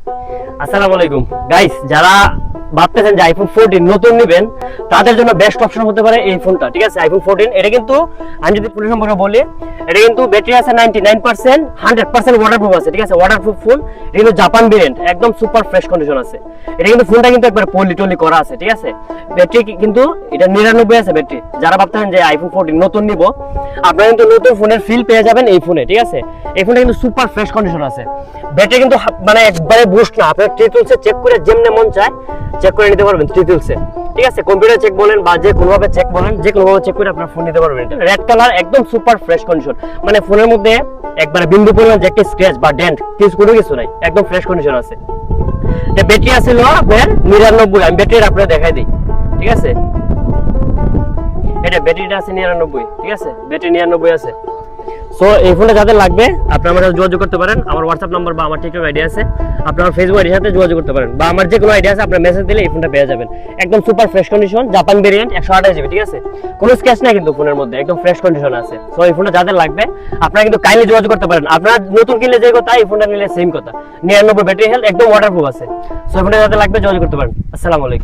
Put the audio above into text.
আসসালামু আলাইকুম গাইস, যারা ভাবতেছেন যে আইফোন 14 নতুন নেবেন তাদের জন্য বেস্ট অপশন হতে পারে এই ফোনটা। ঠিক আছে, আইফোন 14 এটা কিন্তু আমি যদি ফোনের সম্পর্কে বলি, এটা কিন্তু ব্যাটারি আছে 99%, 100% ওয়াটারপ্রুফ আছে। ঠিক আছে, ওয়াটারপ্রুফ ফোন। এটা কিন্তু জাপান ভেরিয়েন্ট, একদম সুপার ফ্রেশ কন্ডিশন আছে। এটা কিন্তু ফোনটা কিন্তু একবার পলি টলি করা আছে। ঠিক আছে, ব্যাটারি কিন্তু এটা 99 আছে ব্যাটারি। যারা ভাবতেছেন যে আইফোন 14 নতুন নিব, আপনারা কিন্তু নতুন ফোনের ফিল পেয়ে যাবেন এই ফোনে। ঠিক আছে, এই ফোনটা কিন্তু সুপার ফ্রেশ কন্ডিশন আছে। ব্যাটারি কিন্তু মানে একবারে বুস্ট না, আপনার ট্রিটুলসে চেক করে যেমনে মন চায় চেক করে নিতে পারবেন ট্রিটুলসে। ঠিক আছে, কম্পিউটার চেক বলেন বা যে কোনোভাবে চেক বলেন, যে কোনোভাবে চেক করে আপনার ফোন নিতে পারবেন। রেড কালার, একদম সুপার ফ্রেশ কন্ডিশন, মানে ফোনের মধ্যে একবারে বিন্দু পরিমাণ যে একটা স্ক্র্যাচ বা ডেন্ট কোনো কিছু নাই, একদম ফ্রেশ কন্ডিশন আছে। ব্যাটারি আছে আপনার 99। আমি ব্যাটারি আপনার দেখাই দিই। ঠিক আছে, এটা ব্যাটারিটা আছে 99। ঠিক আছে, ব্যাটারি 99 আছে। সো এই ফোনটা যাদের লাগবে আপনারা আমার সাথে যোগাযোগ করতে পারেন। আমার হোয়াটসঅ্যাপ নাম্বার বা আমার টিকটক আইডি আছে, আপনার ফেসবুক আইডির সাথে যোগাযোগ করতে পারেন, বা আমার যে কোনো আইডি আছে আপনার মেসেজ দিলে এই ফোনটা পেয়ে যাবেন। একদম super fresh condition, Japan variant, 128 GB. ঠিক আছে, কোনো স্ক্র্যাচ নাই কিন্তু ফোনের মধ্যে, একদম ফ্রেশ কন্ডিশন আছে। সো এই ফোনটা যাদের লাগবে আপনারা কিন্তু কাইন্ডলি যোগাযোগ করতে পারেন। আপনারা নতুন কিনলে যে কথা, এই ফোনটা নিলে সেম কথা। 99 ব্যাটারি হেলথ, একদম ওয়াটারপ্রুফ আছে। সো এই ফোনটা যাদের লাগবে যোগাযোগ করতে পারেন। আসসালামু আলাইকুম।